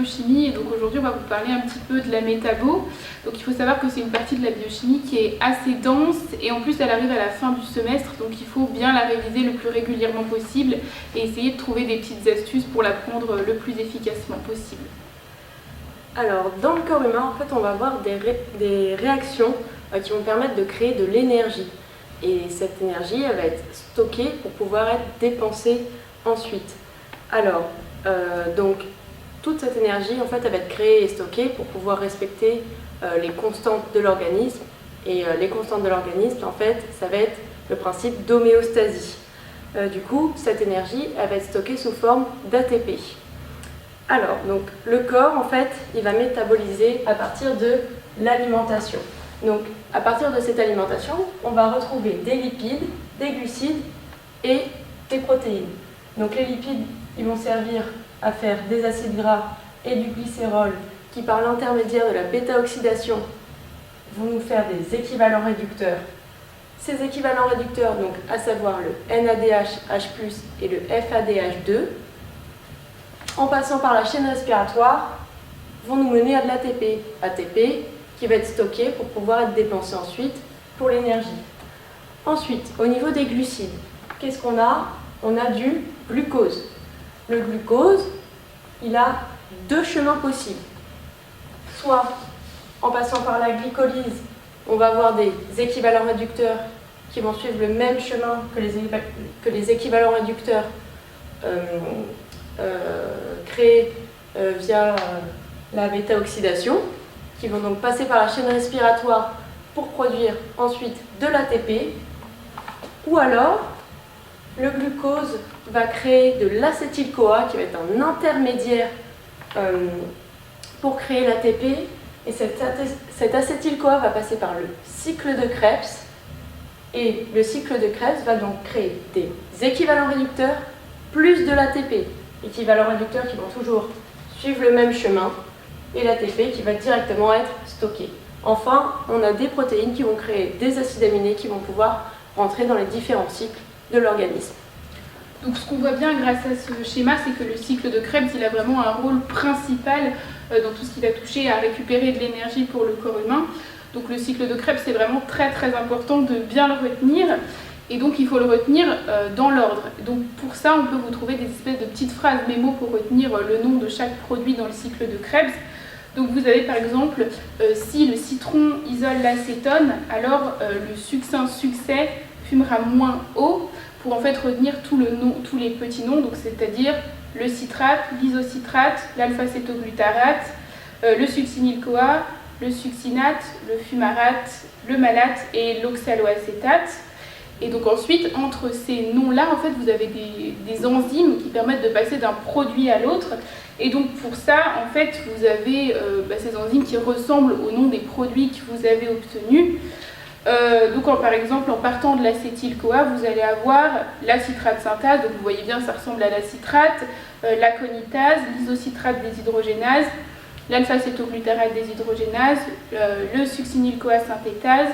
biochimie et donc aujourd'hui on va vous parler un petit peu de la métabo. Donc il faut savoir que c'est une partie de la biochimie qui est assez dense et en plus elle arrive à la fin du semestre, donc il faut bien la réviser le plus régulièrement possible et essayer de trouver des petites astuces pour l'apprendre le plus efficacement possible. Alors dans le corps humain, en fait, on va avoir des réactions qui vont permettre de créer de l'énergie. Et cette énergie, elle va être stockée pour pouvoir être dépensée ensuite. Alors, donc, toute cette énergie, en fait, elle va être créée et stockée pour pouvoir respecter les constantes de l'organisme. Et les constantes de l'organisme, en fait, ça va être le principe d'homéostasie. Du coup, cette énergie, elle va être stockée sous forme d'ATP. Alors, donc, le corps, en fait, il va métaboliser à partir de l'alimentation. Donc, à partir de cette alimentation, on va retrouver des lipides, des glucides et des protéines. Donc, les lipides, ils vont servir à faire des acides gras et du glycérol qui, par l'intermédiaire de la bêta-oxydation, vont nous faire des équivalents réducteurs. Ces équivalents réducteurs, donc, à savoir le NADH, H+, et le FADH2, en passant par la chaîne respiratoire, vont nous mener à de l'ATP. ATP qui va être stocké pour pouvoir être dépensé ensuite pour l'énergie. Ensuite, au niveau des glucides, qu'est-ce qu'on a? On a du glucose. Le glucose, il a deux chemins possibles. Soit en passant par la glycolyse, on va avoir des équivalents réducteurs qui vont suivre le même chemin que les équivalents réducteurs créés via la bêta-oxydation, qui vont donc passer par la chaîne respiratoire pour produire ensuite de l'ATP, ou alors le glucose va créer de l'acétyl-CoA qui va être un intermédiaire pour créer l'ATP, et cet acétyl-CoA va passer par le cycle de Krebs, et le cycle de Krebs va donc créer des équivalents réducteurs plus de l'ATP, équivalents réducteurs qui vont toujours suivre le même chemin, et l'ATP qui va directement être stocké. Enfin, on a des protéines qui vont créer des acides aminés qui vont pouvoir rentrer dans les différents cycles de l'organisme. Donc ce qu'on voit bien grâce à ce schéma, c'est que le cycle de Krebs, il a vraiment un rôle principal dans tout ce qui va toucher à récupérer de l'énergie pour le corps humain. Donc le cycle de Krebs, c'est vraiment très très important de bien le retenir. Et donc il faut le retenir dans l'ordre. Donc pour ça, on peut vous trouver des espèces de petites phrases mémo pour retenir le nom de chaque produit dans le cycle de Krebs. Donc vous avez par exemple, si le citron isole l'acétone, alors le succinct succès fumera moins haut, pour en fait retenir tous les petits noms, donc c'est-à-dire le citrate, l'isocitrate, l'alpha-cétoglutarate, le succinyl-CoA, le succinate, le fumarate, le malate et l'oxaloacétate. Et donc ensuite, entre ces noms-là, en fait, vous avez des enzymes qui permettent de passer d'un produit à l'autre. Et donc pour ça, en fait, vous avez ces enzymes qui ressemblent au nom des produits que vous avez obtenus. Par exemple, en partant de l'acétyl-CoA, vous allez avoir la citrate synthase, donc vous voyez bien, ça ressemble à la citrate, la conitase, l'isocitrate déshydrogénase, l'alpha-cétoglutarate déshydrogénase, le succinyl-CoA synthétase,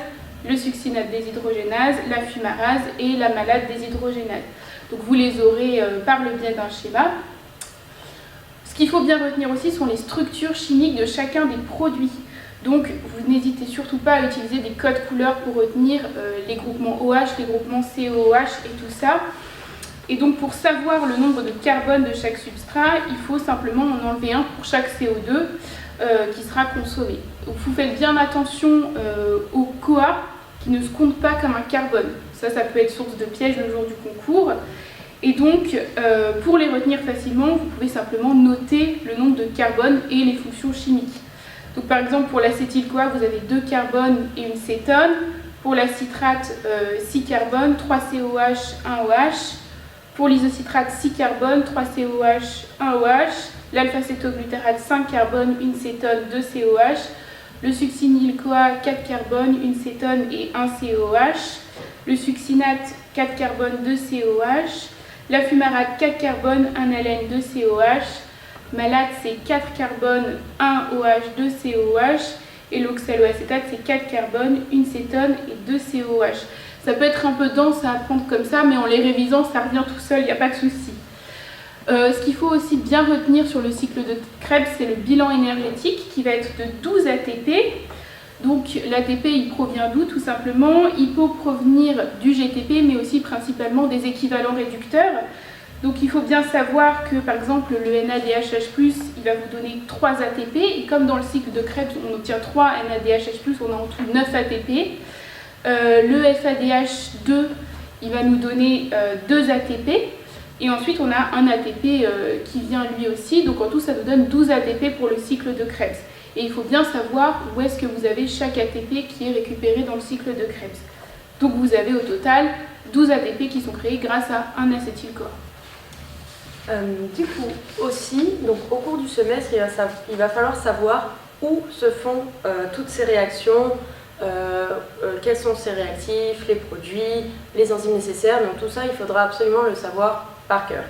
le succinate déshydrogénase, la fumarase et la malate déshydrogénase. Donc vous les aurez par le biais d'un schéma. Ce qu'il faut bien retenir aussi sont les structures chimiques de chacun des produits. Donc vous n'hésitez surtout pas à utiliser des codes couleurs pour retenir les groupements OH, les groupements COOH et tout ça. Et donc pour savoir le nombre de carbone de chaque substrat, il faut simplement en enlever un pour chaque CO2 qui sera consommé. Donc vous faites bien attention au CoA qui ne se compte pas comme un carbone. Ça peut être source de piège le jour du concours. Et donc, pour les retenir facilement, vous pouvez simplement noter le nombre de carbone et les fonctions chimiques. Donc par exemple, pour l'acétyl-CoA, vous avez 2 carbones et une cétone. Pour la citrate, 6 carbones, 3 COH, 1 OH. Pour l'isocitrate, 6 carbones, 3 COH, 1 OH. L'alpha-cétoglutarate, 5 carbones, 1 cétone, 2 COH. Le succinyl-CoA, 4 carbones, 1 cétone et 1 COH. Le succinate, 4 carbones, 2 COH. La fumarate, 4 carbones, 1 alène, 2 COH. Malate, c'est 4 carbones, 1 OH, 2 COH. Et l'oxaloacétate, c'est 4 carbones, 1 cétone et 2 COH. Ça peut être un peu dense à apprendre comme ça, mais en les révisant, ça revient tout seul, il n'y a pas de souci. Ce qu'il faut aussi bien retenir sur le cycle de Krebs, c'est le bilan énergétique qui va être de 12 ATP. Donc l'ATP, il provient d'où tout simplement? Il peut provenir du GTP, mais aussi principalement des équivalents réducteurs. Donc il faut bien savoir que par exemple le NADHH+, il va vous donner 3 ATP, et comme dans le cycle de Krebs on obtient 3 NADHH+, on a en tout 9 ATP. Le FADH2, il va nous donner 2 ATP, et ensuite on a un ATP qui vient lui aussi, donc en tout ça nous donne 12 ATP pour le cycle de Krebs. Et il faut bien savoir où est-ce que vous avez chaque ATP qui est récupéré dans le cycle de Krebs. Donc vous avez au total 12 ATP qui sont créés grâce à un acétyl-CoA. Du coup, aussi, donc, au cours du semestre, il va falloir savoir où se font toutes ces réactions, quels sont ces réactifs, les produits, les enzymes nécessaires. Donc tout ça, il faudra absolument le savoir par cœur.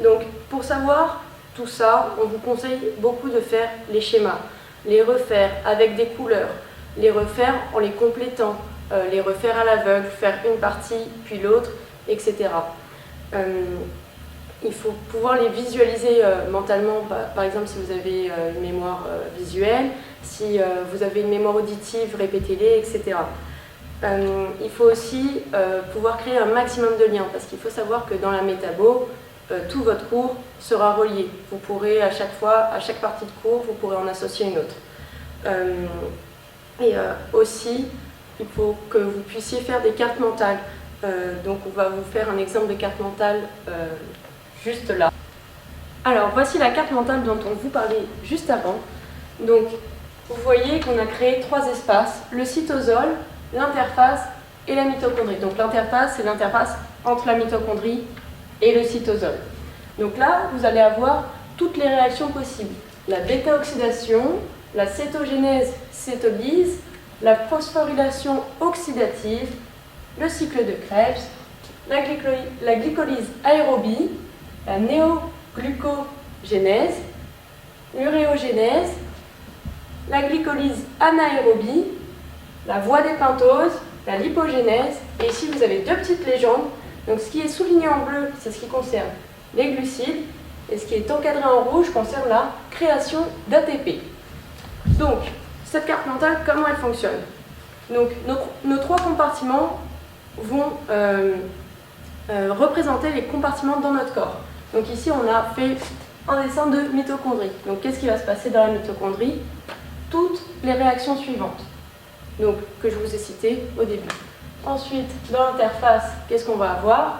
Donc pour savoir tout ça, on vous conseille beaucoup de faire les schémas, les refaire avec des couleurs, les refaire en les complétant, les refaire à l'aveugle, faire une partie puis l'autre, etc. Il faut pouvoir les visualiser mentalement, par exemple si vous avez une mémoire visuelle, si vous avez une mémoire auditive, répétez-les, etc. Il faut aussi pouvoir créer un maximum de liens, parce qu'il faut savoir que dans la métabo, tout votre cours sera relié. Vous pourrez à chaque fois, à chaque partie de cours, vous pourrez en associer une autre. Aussi, il faut que vous puissiez faire des cartes mentales. Donc on va vous faire un exemple de carte mentale juste là. Alors voici la carte mentale dont on vous parlait juste avant. Donc vous voyez qu'on a créé 3 espaces, le cytosol, l'interface et la mitochondrie. Donc l'interface, c'est l'interface entre la mitochondrie et le cytosol. Donc là, vous allez avoir toutes les réactions possibles. La bêta-oxydation, la cétogénèse-cétolyse, la phosphorylation oxydative, le cycle de Krebs, la glycolyse aérobie, la néoglucogénèse, l'uréogénèse, la glycolyse anaérobie, la voie des pentoses, la lipogénèse, et ici vous avez 2 petites légendes. Donc ce qui est souligné en bleu, c'est ce qui concerne les glucides, et ce qui est encadré en rouge concerne la création d'ATP. Donc, cette carte mentale, comment elle fonctionne? Donc, nos 3 compartiments vont représenter les compartiments dans notre corps. Donc ici, on a fait un dessin de mitochondrie. Donc qu'est-ce qui va se passer dans la mitochondrie? Toutes les réactions suivantes, donc, que je vous ai citées au début. Ensuite, dans l'interface, qu'est-ce qu'on va avoir?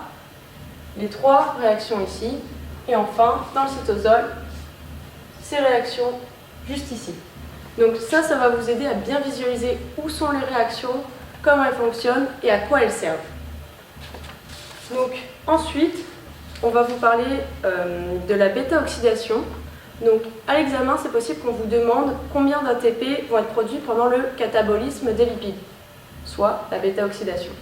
Les 3 réactions ici. Et enfin, dans le cytosol, ces réactions juste ici. Donc ça va vous aider à bien visualiser où sont les réactions, comment elles fonctionnent et à quoi elles servent. Donc ensuite, on va vous parler de la bêta-oxydation. Donc à l'examen, c'est possible qu'on vous demande combien d'ATP vont être produits pendant le catabolisme des lipides, soit la bêta-oxydation.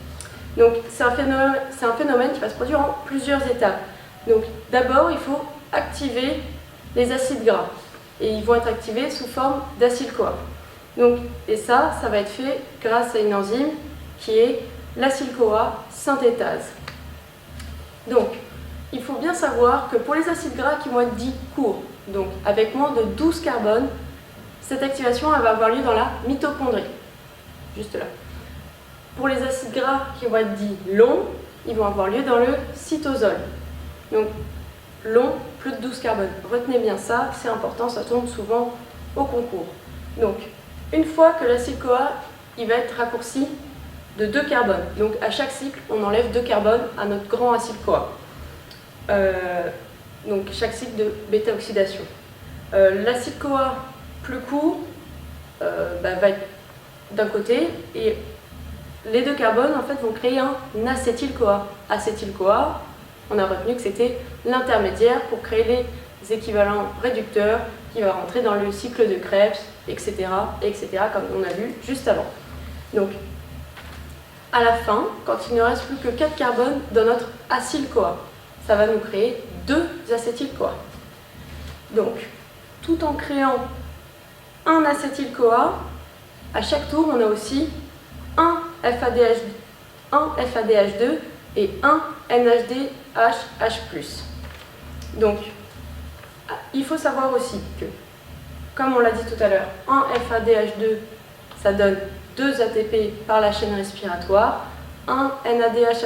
Donc c'est un phénomène qui va se produire en plusieurs étapes. Donc d'abord, il faut activer les acides gras. Et ils vont être activés sous forme d'acétyl-CoA. Et ça va être fait grâce à une enzyme qui est l'acétyl-CoA synthétase. Donc, il faut bien savoir que pour les acides gras qui vont être dits courts, donc avec moins de 12 carbones, cette activation elle va avoir lieu dans la mitochondrie, juste là. Pour les acides gras qui vont être dits longs, ils vont avoir lieu dans le cytosol. Donc, long, plus de 12 carbones. Retenez bien ça, c'est important, ça tombe souvent au concours. Donc, une fois que l'acétyl-CoA, il va être raccourci de 2 carbones. Donc, à chaque cycle, on enlève 2 carbones à notre grand acétyl-CoA. Donc, chaque cycle de bêta-oxydation. L'acétyl-CoA plus court va être d'un côté et les 2 carbones en fait, vont créer un acétyl-CoA. Acétyl-CoA, on a retenu que c'était l'intermédiaire pour créer les équivalents réducteurs qui va rentrer dans le cycle de Krebs, etc., comme on a vu juste avant. Donc, à la fin, quand il ne reste plus que 4 carbones dans notre acétyl-CoA, ça va nous créer 2 acétyl-CoA. Donc, tout en créant un acétyl-CoA, à chaque tour, on a aussi un FADH2 et un NADHH+. Donc, il faut savoir aussi que, comme on l'a dit tout à l'heure, un FADH2, ça donne 2 ATP par la chaîne respiratoire. Un NADH+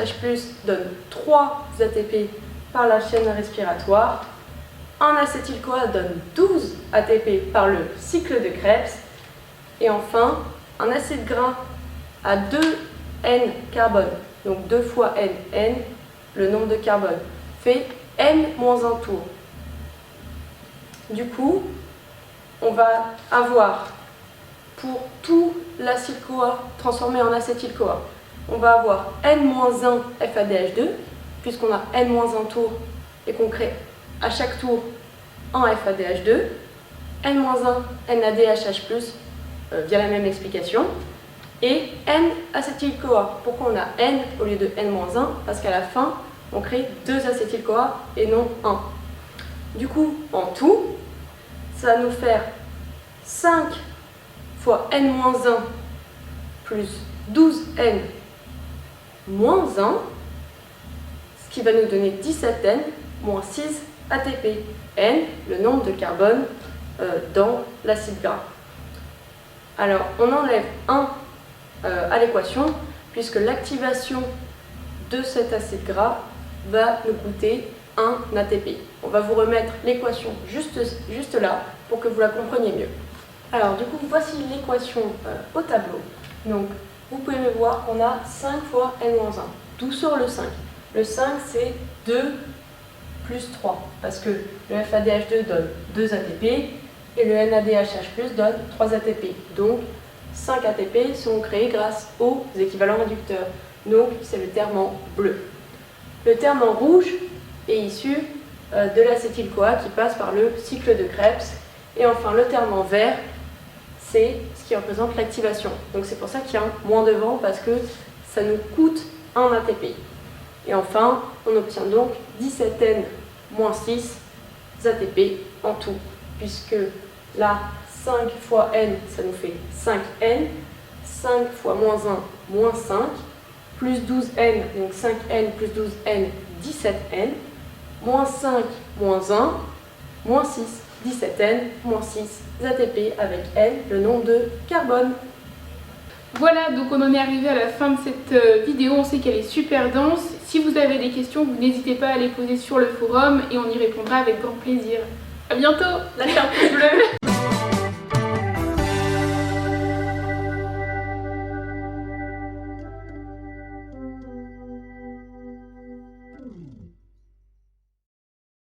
donne 3 ATP par la chaîne respiratoire. Un acétyl-CoA donne 12 ATP par le cycle de Krebs. Et enfin, un acide gras à 2 N carbone, donc 2 fois N, le nombre de carbone, fait N-1 tour. Du coup, on va avoir pour tout l'acide-CoA transformé en acétyl-CoA, on va avoir N-1 FADH2, puisqu'on a N-1 tour et qu'on crée à chaque tour un FADH2, N-1 NADH+ via la même explication, et N-acétyl-CoA. Pourquoi on a N au lieu de N-1? Parce qu'à la fin, on crée 2 acétyl-CoA et non 1. Du coup, en tout, ça va nous faire 5 fois N-1 plus 12N moins 1, ce qui va nous donner 17N moins 6 ATP. N, le nombre de carbone dans l'acide gras. Alors, on enlève 1 à l'équation, puisque l'activation de cet acide gras va nous coûter 1 ATP. On va vous remettre l'équation juste là, pour que vous la compreniez mieux. Alors, du coup, voici l'équation au tableau. Donc, vous pouvez voir qu'on a 5 fois N-1. D'où sort le 5? Le 5, c'est 2 plus 3, parce que le FADH2 donne 2 ATP et le NADH+ donne 3 ATP. Donc 5 ATP sont créés grâce aux équivalents réducteurs. Donc c'est le terme en bleu. Le terme en rouge est issu de l'acétyl-CoA qui passe par le cycle de Krebs. Et enfin le terme en vert, c'est ce qui représente l'activation. Donc c'est pour ça qu'il y a un moins devant, parce que ça nous coûte 1 ATP. Et enfin, on obtient donc 17N moins 6 ATP en tout, puisque là, 5 fois N, ça nous fait 5N, 5 fois moins 1, moins 5, plus 12N, donc 5N plus 12N, 17N, moins 5, moins 1, moins 6, 17N, moins 6 ATP avec N, le nombre de carbone. Voilà, donc on en est arrivé à la fin de cette vidéo. On sait qu'elle est super dense. Si vous avez des questions, vous n'hésitez pas à les poser sur le forum et on y répondra avec grand plaisir. A bientôt. Lâchez un pouce bleu.